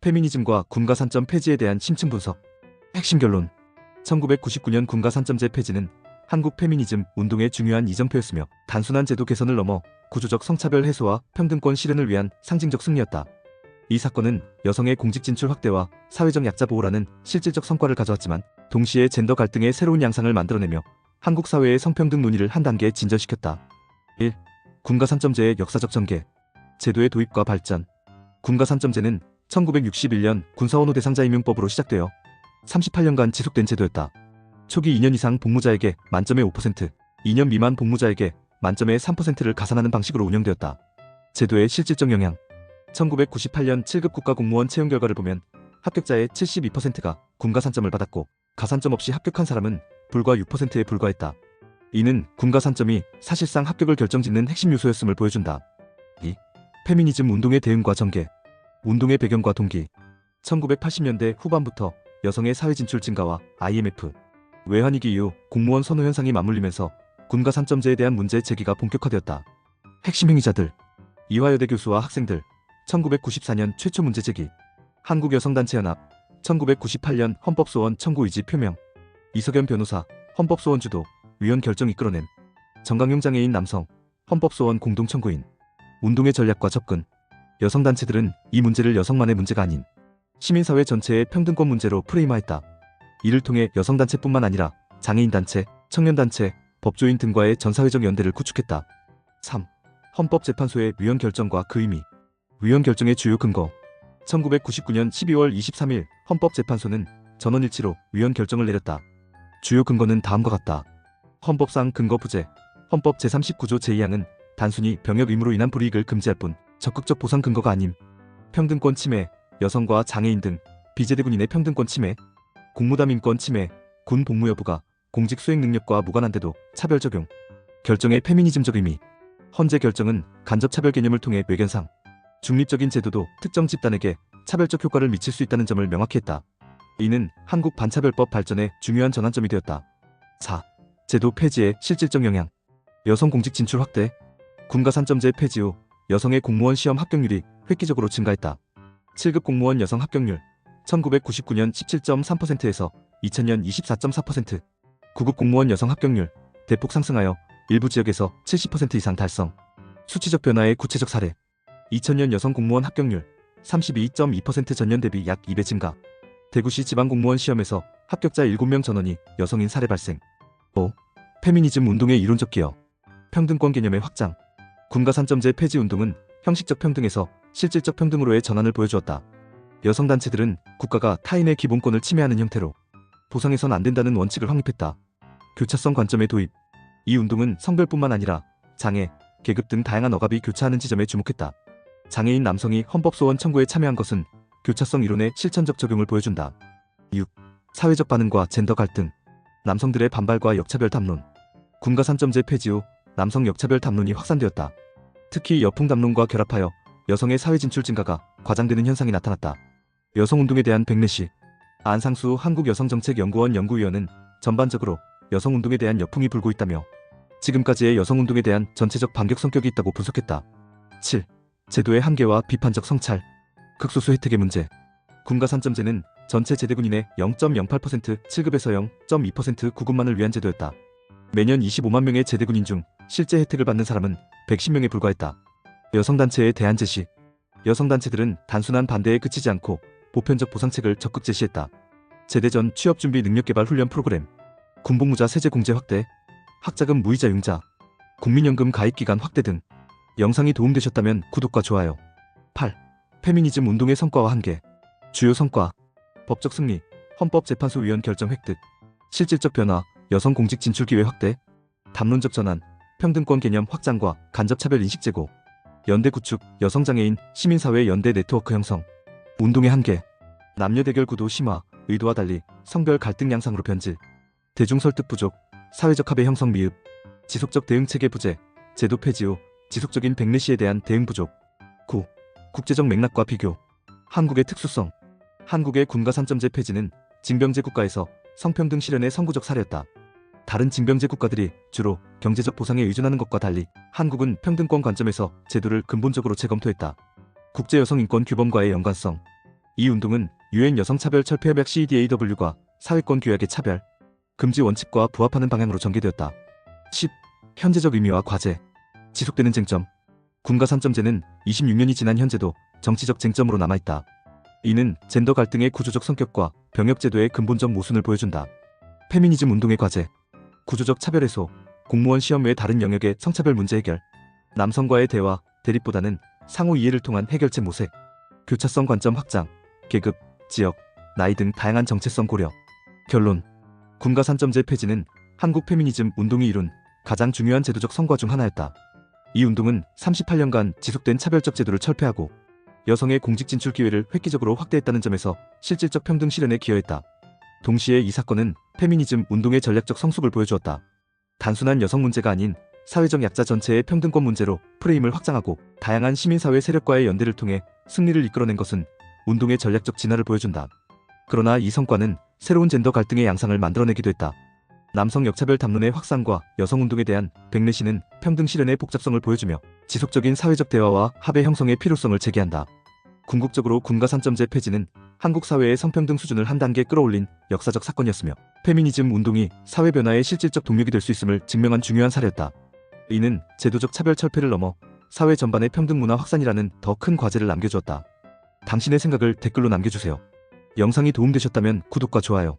페미니즘과 군가산점 폐지에 대한 심층 분석. 핵심 결론. 1999년 군가산점제 폐지는 한국 페미니즘 운동의 중요한 이정표였으며 단순한 제도 개선을 넘어 구조적 성차별 해소와 평등권 실현을 위한 상징적 승리였다. 이 사건은 여성의 공직 진출 확대와 사회적 약자 보호라는 실질적 성과를 가져왔지만 동시에 젠더 갈등의 새로운 양상을 만들어내며 한국 사회의 성평등 논의를 한 단계 진전시켰다. 1. 군가산점제의 역사적 전개. 제도의 도입과 발전. 군가산점제는 1961년 군사원호 대상자 임용법으로 시작되어 38년간 지속된 제도였다. 초기 2년 이상 복무자에게 만점의 5%, 2년 미만 복무자에게 만점의 3%를 가산하는 방식으로 운영되었다. 제도의 실질적 영향. 1998년 7급 국가공무원 채용 결과를 보면 합격자의 72%가 군가산점을 받았고 가산점 없이 합격한 사람은 불과 6%에 불과했다. 이는 군가산점이 사실상 합격을 결정짓는 핵심 요소였음을 보여준다. 2. 페미니즘 운동의 대응과 전개. 운동의 배경과 동기. 1980년대 후반부터 여성의 사회 진출 증가와 IMF, 외환위기 이후 공무원 선호 현상이 맞물리면서 군가산점제에 대한 문제 제기가 본격화되었다. 핵심 행위자들. 이화여대 교수와 학생들. 1994년 최초 문제 제기. 한국여성단체연합. 1998년 헌법소원 청구 의지 표명. 이석연 변호사. 헌법소원 주도, 위원 결정 이끌어냄. 정강용 장애인 남성. 헌법소원 공동 청구인. 운동의 전략과 접근. 여성단체들은 이 문제를 여성만의 문제가 아닌 시민사회 전체의 평등권 문제로 프레임화했다. 이를 통해 여성단체뿐만 아니라 장애인단체, 청년단체, 법조인 등과의 전사회적 연대를 구축했다. 3. 헌법재판소의 위헌 결정과 그 의미. 위헌 결정의 주요 근거. 1999년 12월 23일 헌법재판소는 전원일치로 위헌 결정을 내렸다. 주요 근거는 다음과 같다. 헌법상 근거 부재. 헌법 제39조 제2항은 단순히 병역 의무로 인한 불이익을 금지할 뿐 적극적 보상 근거가 아님. 평등권 침해, 여성과 장애인 등 비제대 군인의 평등권 침해, 공무담 인권 침해, 군 복무 여부가 공직 수행 능력과 무관한데도 차별 적용. 결정의 페미니즘적 의미. 헌재 결정은 간접 차별 개념을 통해 외견상 중립적인 제도도 특정 집단에게 차별적 효과를 미칠 수 있다는 점을 명확히 했다. 이는 한국 반차별법 발전의 중요한 전환점이 되었다. 4. 제도 폐지의 실질적 영향. 여성 공직 진출 확대. 군가산점제 폐지 후 여성의 공무원 시험 합격률이 획기적으로 증가했다. 7급 공무원 여성 합격률 1999년 17.3%에서 2000년 24.4%, 9급 공무원 여성 합격률 대폭 상승하여 일부 지역에서 70% 이상 달성. 수치적 변화의 구체적 사례. 2000년 여성 공무원 합격률 32.2% 전년 대비 약 2배 증가. 대구시 지방공무원 시험에서 합격자 7명 전원이 여성인 사례 발생. 5. 페미니즘 운동의 이론적 기여. 평등권 개념의 확장. 군가산점제 폐지 운동은 형식적 평등에서 실질적 평등으로의 전환을 보여주었다. 여성단체들은 국가가 타인의 기본권을 침해하는 형태로 보상해선 안 된다는 원칙을 확립했다. 교차성 관점의 도입. 이 운동은 성별뿐만 아니라 장애, 계급 등 다양한 억압이 교차하는 지점에 주목했다. 장애인 남성이 헌법소원 청구에 참여한 것은 교차성 이론의 실천적 적용을 보여준다. 6. 사회적 반응과 젠더 갈등. 남성들의 반발과 역차별 담론. 군가산점제 폐지 후 남성 역차별 담론이 확산되었다. 특히 여풍 담론과 결합하여 여성의 사회 진출 증가가 과장되는 현상이 나타났다. 여성운동에 대한 백례시. 안상수 한국여성정책연구원 연구위원은 전반적으로 여성운동에 대한 여풍이 불고 있다며 지금까지의 여성운동에 대한 전체적 반격 성격이 있다고 분석했다. 7. 제도의 한계와 비판적 성찰. 극소수 혜택의 문제. 군가산점제는 전체 제대군인의 0.08%, 7급에서 0.2% 9급만을 위한 제도였다. 매년 25만 명의 제대군인 중 실제 혜택을 받는 사람은 110명에 불과했다. 여성단체의 대안 제시. 여성단체들은 단순한 반대에 그치지 않고 보편적 보상책을 적극 제시했다. 제대 전 취업준비 능력개발 훈련 프로그램, 군복무자 세제 공제 확대, 학자금 무이자 융자, 국민연금 가입기간 확대 등. 영상이 도움되셨다면 구독과 좋아요. 8. 페미니즘 운동의 성과와 한계. 주요 성과. 법적 승리, 헌법재판소 위헌 결정 획득, 실질적 변화, 여성 공직 진출 기회 확대, 담론적 전환, 평등권 개념 확장과 간접차별 인식 제고, 연대 구축, 여성장애인, 시민사회 연대 네트워크 형성. 운동의 한계. 남녀 대결 구도 심화, 의도와 달리 성별 갈등 양상으로 변질, 대중 설득 부족, 사회적 합의 형성 미흡, 지속적 대응 체계 부재, 제도 폐지 후 지속적인 백례시에 대한 대응 부족. 9. 국제적 맥락과 비교. 한국의 특수성. 한국의 군가산점제 폐지는 징병제 국가에서 성평등 실현의 선구적 사례였다. 다른 징병제 국가들이 주로 경제적 보상에 의존하는 것과 달리 한국은 평등권 관점에서 제도를 근본적으로 재검토했다. 국제여성인권 규범과의 연관성. 이 운동은 유엔 여성차별철폐협약 CEDAW과 사회권 규약의 차별, 금지 원칙과 부합하는 방향으로 전개되었다. 10. 현재적 의미와 과제. 지속되는 쟁점. 군가 3점제는 26년이 지난 현재도 정치적 쟁점으로 남아있다. 이는 젠더 갈등의 구조적 성격과 병역제도의 근본적 모순을 보여준다. 페미니즘 운동의 과제. 구조적 차별 해소, 공무원 시험 외 다른 영역의 성차별 문제 해결, 남성과의 대화, 대립보다는 상호 이해를 통한 해결책 모색, 교차성 관점 확장, 계급, 지역, 나이 등 다양한 정체성 고려. 결론. 군가 3점제 폐지는 한국 페미니즘 운동이 이룬 가장 중요한 제도적 성과 중 하나였다. 이 운동은 38년간 지속된 차별적 제도를 철폐하고 여성의 공직 진출 기회를 획기적으로 확대했다는 점에서 실질적 평등 실현에 기여했다. 동시에 이 사건은 페미니즘 운동의 전략적 성숙을 보여주었다. 단순한 여성 문제가 아닌 사회적 약자 전체의 평등권 문제로 프레임을 확장하고 다양한 시민사회 세력과의 연대를 통해 승리를 이끌어낸 것은 운동의 전략적 진화를 보여준다. 그러나 이 성과는 새로운 젠더 갈등의 양상을 만들어내기도 했다. 남성 역차별 담론의 확산과 여성운동에 대한 백내시는 평등 실현의 복잡성을 보여주며 지속적인 사회적 대화와 합의 형성의 필요성을 제기한다. 궁극적으로 군가 3점제 폐지는 한국 사회의 성평등 수준을 한 단계 끌어올린 역사적 사건이었으며 페미니즘 운동이 사회 변화의 실질적 동력이 될 수 있음을 증명한 중요한 사례였다. 이는 제도적 차별 철폐를 넘어 사회 전반의 평등 문화 확산이라는 더 큰 과제를 남겨주었다. 당신의 생각을 댓글로 남겨주세요. 영상이 도움되셨다면 구독과 좋아요,